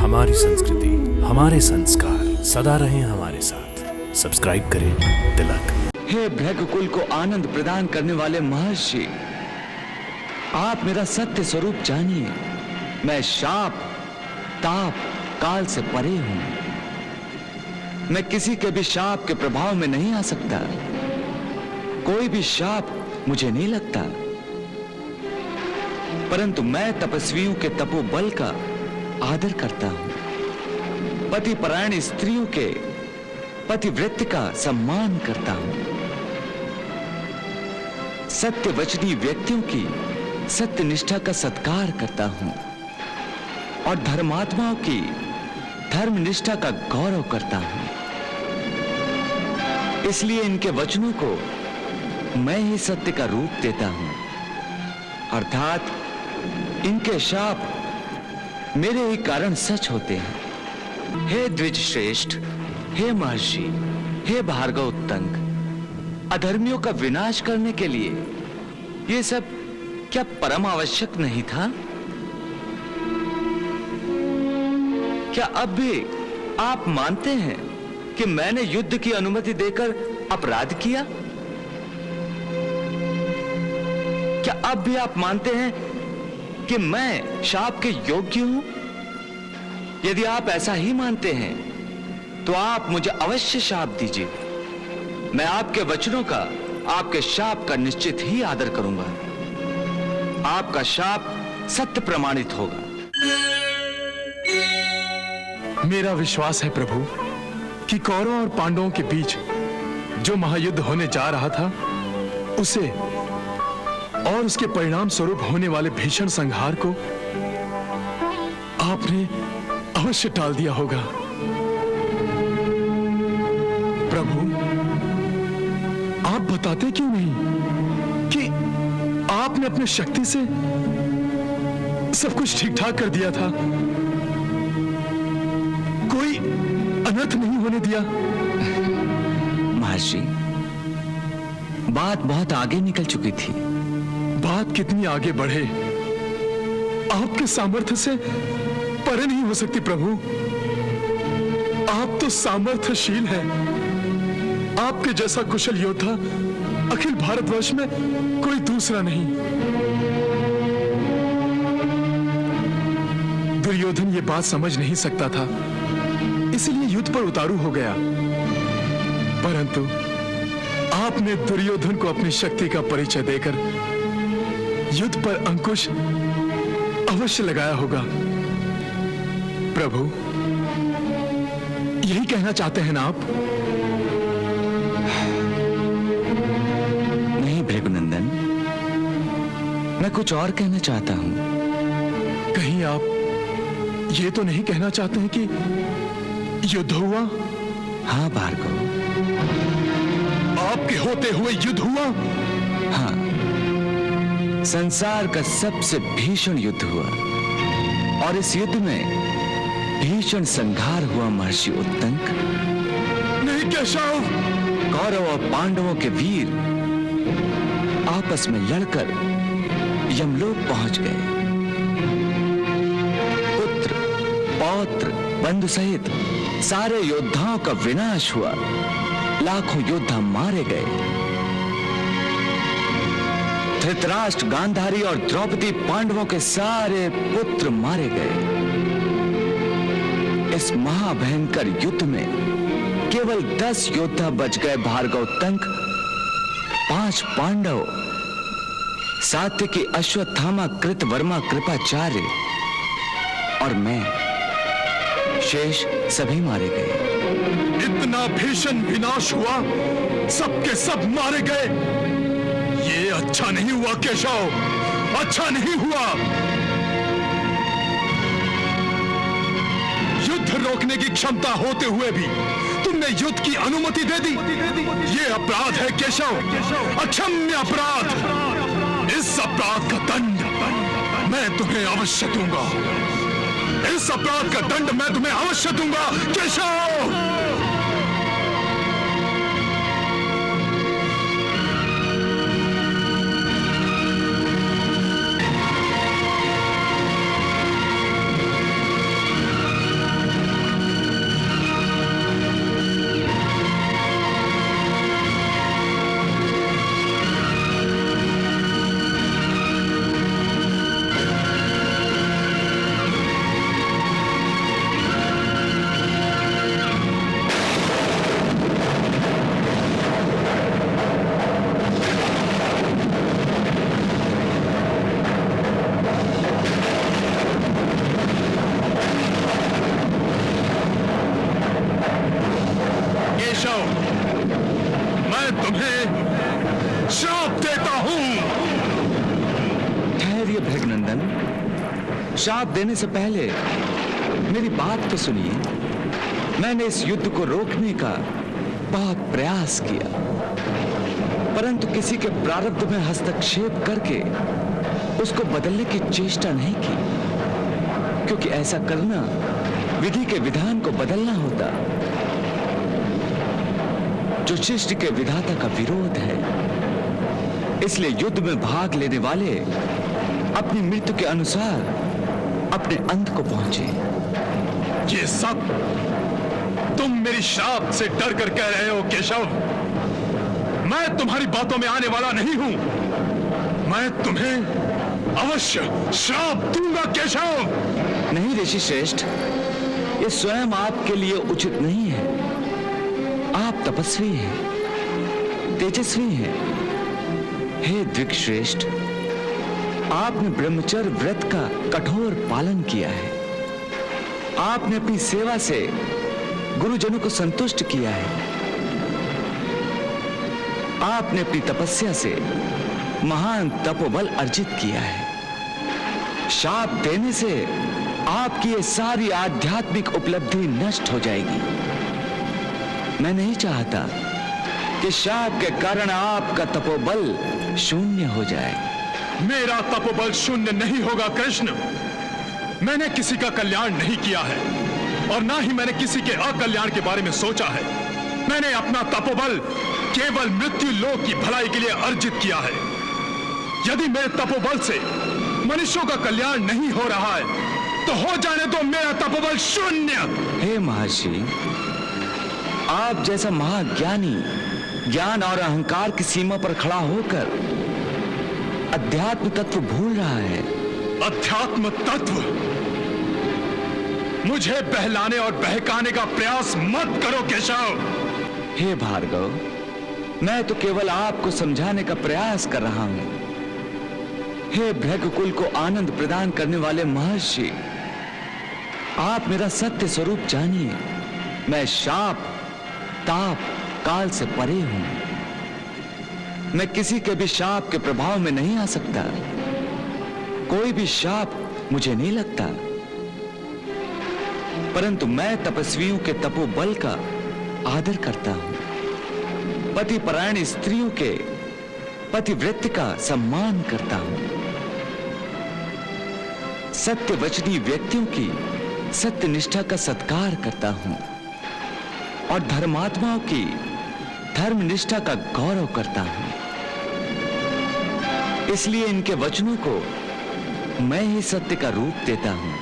हमारी संस्कृति, हमारे संस्कार सदा रहें हमारे साथ। सब्सक्राइब करें तिलक। हे भृगुकुल को आनंद प्रदान करने वाले महर्षि, आप मेरा सत्य स्वरूप जानिए। मैं शाप, ताप, काल से परे हूं। मैं किसी के भी शाप के प्रभाव में नहीं आ सकता। कोई भी शाप मुझे नहीं लगता। परंतु मैं तपस्वियों के तपोबल का आदर करता हूं। पतिपरायण स्त्रियों के पतिव्रत का सम्मान करता हूं। सत्यवचनी व्यक्तियों की सत्यनिष्ठा का सत्कार करता हूं और धर्मात्माओं की धर्मनिष्ठा का गौरव करता हूं। इसलिए इनके वचनों को मैं ही सत्य का रूप देता हूं, अर्थात इनके शाप मेरे ही कारण सच होते हैं। हे द्विज श्रेष्ठ, हे महर्षि, हे भार्गव उत्तंक, अधर्मियों का विनाश करने के लिए ये सब क्या परम आवश्यक नहीं था? क्या अब भी आप मानते हैं कि मैंने युद्ध की अनुमति देकर अपराध किया? क्या अब भी आप मानते हैं कि मैं शाप के योग्य हूं? यदि आप ऐसा ही मानते हैं तो आप मुझे अवश्य शाप दीजिए। मैं आपके वचनों का, आपके शाप का निश्चित ही आदर करूंगा। आपका शाप सत्य प्रमाणित होगा। मेरा विश्वास है प्रभु कि कौरवों और पांडवों के बीच जो महायुद्ध होने जा रहा था, उसे और उसके परिणाम स्वरूप होने वाले भीषण संहार को आपने अवश्य टाल दिया होगा। प्रभु, आप बताते क्यों नहीं कि आपने अपनी शक्ति से सब कुछ ठीक ठाक कर दिया था, कोई अनर्थ नहीं होने दिया? महर्षि, बात बहुत आगे निकल चुकी थी। बात कितनी आगे बढ़े, आपके सामर्थ्य से परे नहीं हो सकती प्रभु। आप तो सामर्थ्यशील हैं। आपके जैसा कुशल योद्धा अखिल भारतवर्ष में कोई दूसरा नहीं। दुर्योधन ये बात समझ नहीं सकता था, इसलिए युद्ध पर उतारू हो गया। परंतु आपने दुर्योधन को अपनी शक्ति का परिचय देकर युद्ध पर अंकुश अवश्य लगाया होगा। प्रभु, यही कहना चाहते हैं ना आप? नहीं भृगुनंदन, मैं कुछ और कहना चाहता हूं। कहीं आप ये तो नहीं कहना चाहते हैं कि युद्ध हुआ? हाँ भार्गव, आपके होते हुए युद्ध हुआ? हाँ, संसार का सबसे भीषण युद्ध हुआ और इस युद्ध में भीषण संहार हुआ महर्षि उत्तंक। नहीं केशव! कौरव और पांडवों के वीर आपस में लड़कर यमलोक पहुंच गए। पुत्र, पौत्र, बंधु सहित सारे योद्धाओं का विनाश हुआ। लाखों योद्धा मारे गए। धृतराष्ट्र, गांधारी और द्रौपदी पांडवों के सारे पुत्र मारे गए। इस महाभयंकर युद्ध में केवल 10 योद्धा बच गए। भार्गव तंक, 5 पांडव, सात्यकी, अश्वत्थामा, कृतवर्मा, कृपाचार्य और मैं, शेष सभी मारे गए। इतना भीषण विनाश हुआ, सबके सब मारे गए। ये अच्छा नहीं हुआ केशव, अच्छा नहीं हुआ। युद्ध रोकने की क्षमता होते हुए भी तुमने युद्ध की अनुमति दे दी। ये अपराध है केशव, अक्षम्य अपराध। इस अपराध का दंड मैं तुम्हें अवश्य दूंगा। इस अपराध का दंड मैं तुम्हें अवश्य दूंगा केशव। श्राप देने से पहले मेरी बात तो सुनिए। मैंने इस युद्ध को रोकने का बहुत प्रयास किया, परंतु किसी के प्रारब्ध में हस्तक्षेप करके उसको बदलने की चेष्टा नहीं की, क्योंकि ऐसा करना विधि के विधान को बदलना होता, जो सृष्टि के विधाता का विरोध है। इसलिए युद्ध में भाग लेने वाले अपनी मृत्यु के अनुसार अपने अंत को पहुंचे। ये सब तुम मेरी श्राप से डर कर कह रहे हो केशव। मैं तुम्हारी बातों में आने वाला नहीं हूं। मैं तुम्हें अवश्य श्राप दूंगा केशव। नहीं ऋषि श्रेष्ठ, ये स्वयं आपके लिए उचित नहीं है। आप तपस्वी हैं, तेजस्वी हैं। हे दृक्श्रेष्ठ, आपने ब्रह्मचर्य व्रत का कठोर पालन किया है। आपने अपनी सेवा से गुरुजनों को संतुष्ट किया है। आपने अपनी तपस्या से महान तपोबल अर्जित किया है। शाप देने से आपकी ये सारी आध्यात्मिक उपलब्धि नष्ट हो जाएगी। मैं नहीं चाहता कि शाप के कारण आपका तपोबल शून्य हो जाए। मेरा तपोबल शून्य नहीं होगा कृष्ण। मैंने किसी का कल्याण नहीं किया है और ना ही मैंने किसी के अकल्याण के बारे में सोचा है। मैंने अपना तपोबल केवल मृत्यु लोक की भलाई के लिए अर्जित किया है। यदि मेरे तपोबल से मनुष्यों का कल्याण नहीं हो रहा है तो हो जाने दो मेरा तपोबल शून्य। हे महर्षि, आप जैसा महाज्ञानी ज्ञान और अहंकार की सीमा पर खड़ा होकर अध्यात्म तत्व भूल रहा है। अध्यात्म तत्व? मुझे बहलाने और बहकाने का प्रयास मत करो केशव। हे भार्गव, मैं तो केवल आपको समझाने का प्रयास कर रहा हूं। हे भृगुकुल को आनंद प्रदान करने वाले महर्षि, आप मेरा सत्य स्वरूप जानिए। मैं शाप, ताप, काल से परे हूं। मैं किसी के भी शाप के प्रभाव में नहीं आ सकता। कोई भी शाप मुझे नहीं लगता, परंतु मैं तपस्वियों के तपोबल का आदर करता हूं। पतिपरायण स्त्रियों के पतिव्रत का सम्मान करता हूं। सत्यवचनी व्यक्तियों की सत्यनिष्ठा का सत्कार करता हूं और धर्मात्माओं की धर्मनिष्ठा का गौरव करता हूं। इसलिए इनके वचनों को मैं ही सत्य का रूप देता हूं,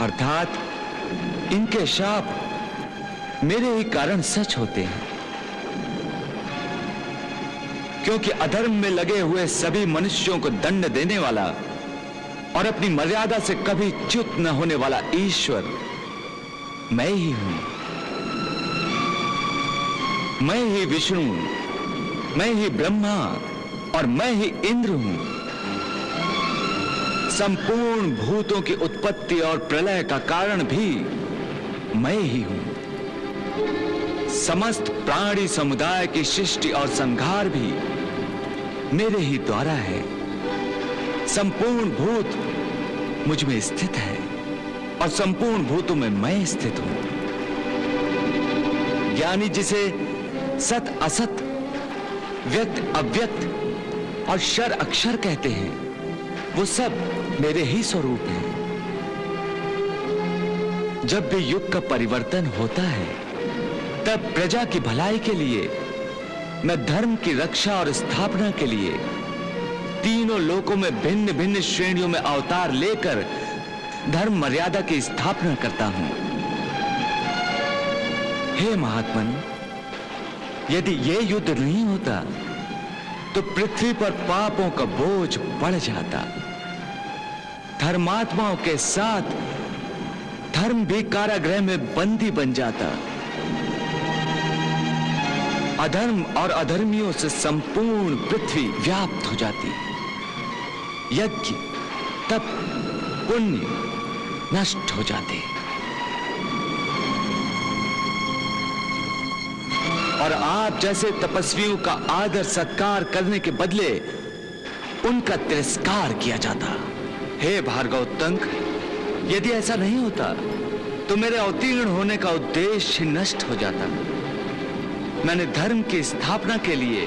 अर्थात इनके शाप मेरे ही कारण सच होते हैं। क्योंकि अधर्म में लगे हुए सभी मनुष्यों को दंड देने वाला और अपनी मर्यादा से कभी च्युत न होने वाला ईश्वर मैं ही हूं। मैं ही विष्णु, मैं ही ब्रह्मा और मैं ही इंद्र हूं। संपूर्ण भूतों की उत्पत्ति और प्रलय का कारण भी मैं ही हूं। समस्त प्राणी समुदाय की सृष्टि और संहार भी मेरे ही द्वारा है। संपूर्ण भूत मुझ में स्थित है और संपूर्ण भूतों में मैं स्थित हूं। ज्ञानी जिसे सत असत, व्यक्त अव्यक्त और क्षर अक्षर कहते हैं, वो सब मेरे ही स्वरूप हैं। जब भी युग का परिवर्तन होता है तब प्रजा की भलाई के लिए, मैं धर्म की रक्षा और स्थापना के लिए तीनों लोकों में भिन्न भिन्न श्रेणियों में अवतार लेकर धर्म मर्यादा की स्थापना करता हूं। हे महात्मन, यदि यह युद्ध नहीं होता तो पृथ्वी पर पापों का बोझ बढ़ जाता। धर्मात्माओं के साथ धर्म भी कारागृह में बंदी बन जाता। अधर्म और अधर्मियों से संपूर्ण पृथ्वी व्याप्त हो जाती। यज्ञ, तप, पुण्य नष्ट हो जाते और आप जैसे तपस्वियों का आदर सत्कार करने के बदले उनका तिरस्कार किया जाता। हे भार्गवोत्तंक, यदि ऐसा नहीं होता तो मेरे अवतीर्ण होने का उद्देश्य नष्ट हो जाता। मैंने धर्म की स्थापना के लिए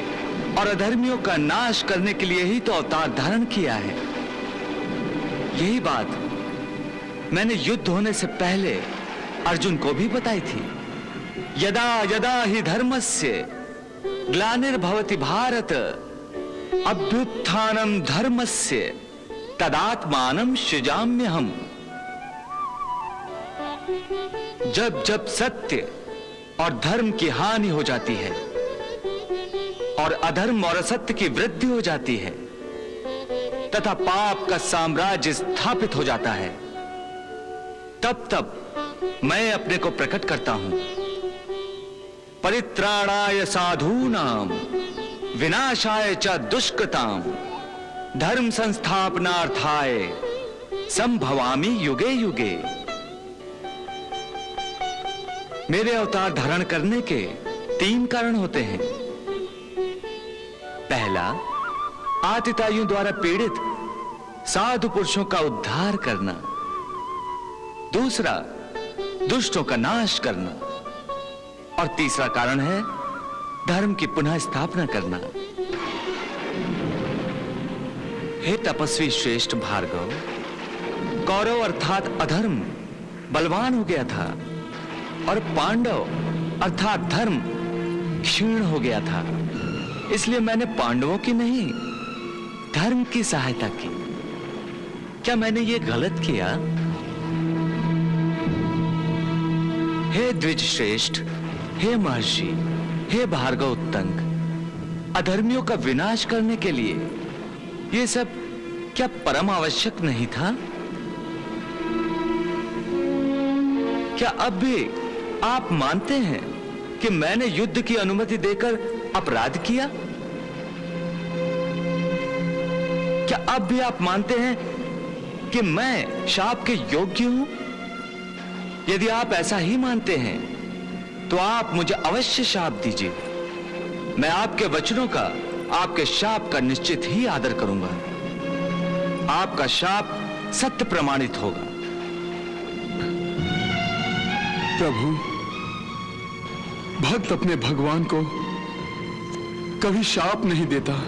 और अधर्मियों का नाश करने के लिए ही तो अवतार धारण किया है। यही बात मैंने युद्ध होने से पहले अर्जुन को भी बताई थी। यदा यदा ही धर्मस्य ग्लानिर्भवति भारत अभ्युत्थानम धर्मस्य तदात्मानं सृजाम्यहम्। जब जब सत्य और धर्म की हानि हो जाती है और अधर्म और असत्य की वृद्धि हो जाती है तथा पाप का साम्राज्य स्थापित हो जाता है, तब तब मैं अपने को प्रकट करता हूं। परित्राणाय साधूनाम विनाशाय च दुष्कृताम धर्म संस्थापनार्थाय संभवामि युगे युगे। मेरे अवतार धारण करने के 3 कारण होते हैं। पहला, आतिताइयों द्वारा पीड़ित साधु पुरुषों का उद्धार करना। दूसरा, दुष्टों का नाश करना। और तीसरा कारण है धर्म की पुनः स्थापना करना। हे तपस्वी श्रेष्ठ भार्गव, कौरव अर्थात अधर्म बलवान हो गया था और पांडव अर्थात धर्म क्षीण हो गया था। इसलिए मैंने पांडवों की नहीं, धर्म की सहायता की। क्या मैंने ये गलत किया? हे द्विज श्रेष्ठ, हे महर्षि, हे भार्गवोत्तंक, अधर्मियों का विनाश करने के लिए ये सब क्या परम आवश्यक नहीं था? क्या अब भी आप मानते हैं कि मैंने युद्ध की अनुमति देकर अपराध किया? क्या अब भी आप मानते हैं कि मैं शाप के योग्य हूं? यदि आप ऐसा ही मानते हैं तो आप मुझे अवश्य शाप दीजिए। मैं आपके वचनों का, आपके शाप का निश्चित ही आदर करूंगा। आपका शाप सत्य प्रमाणित होगा। प्रभु, भक्त अपने भगवान को कभी शाप नहीं देता।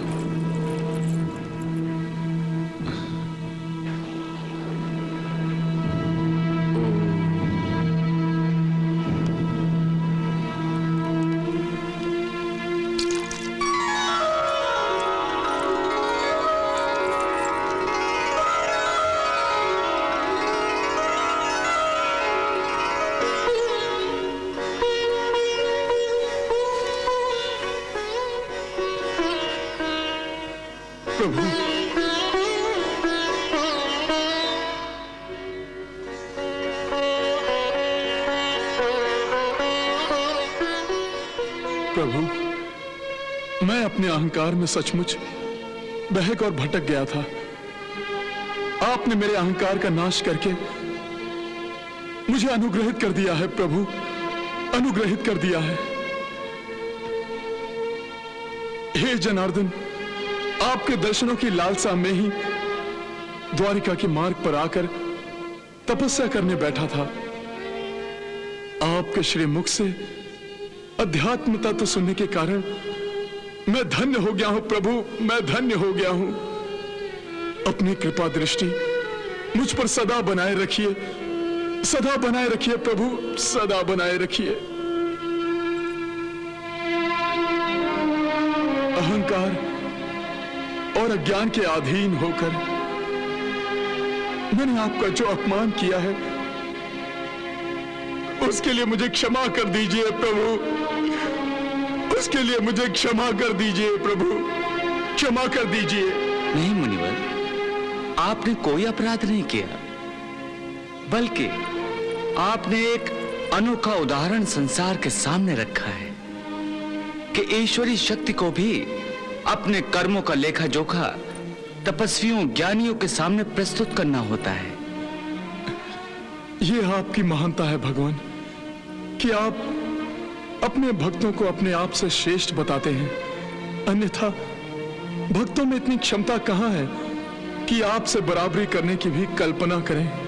प्रभु, प्रभु, मैं अपने अहंकार में सचमुच बहक और भटक गया था। आपने मेरे अहंकार का नाश करके मुझे अनुग्रहित कर दिया है प्रभु, अनुग्रहित कर दिया है। हे जनार्दन, आपके दर्शनों की लालसा में ही द्वारिका के मार्ग पर आकर तपस्या करने बैठा था। आपके श्री मुख से अध्यात्म तत्व सुनने के कारण मैं धन्य हो गया हूं प्रभु, मैं धन्य हो गया हूं। अपनी कृपा दृष्टि मुझ पर सदा बनाए रखिए, सदा बनाए रखिए प्रभु, सदा बनाए रखिए। अहंकार और अज्ञान के अधीन होकर मैंने आपका जो अपमान किया है उसके लिए मुझे क्षमा कर दीजिए प्रभु, उसके लिए मुझे क्षमा कर दीजिए प्रभु, क्षमा कर दीजिए। नहीं मुनिवर, आपने कोई अपराध नहीं किया, बल्कि आपने एक अनोखा उदाहरण संसार के सामने रखा है कि ईश्वरी शक्ति को भी अपने कर्मों का लेखा जोखा तपस्वियों ज्ञानियों के सामने प्रस्तुत करना होता है। यह आपकी महानता है भगवान कि आप अपने भक्तों को अपने आप से श्रेष्ठ बताते हैं। अन्यथा भक्तों में इतनी क्षमता कहां है कि आपसे बराबरी करने की भी कल्पना करें।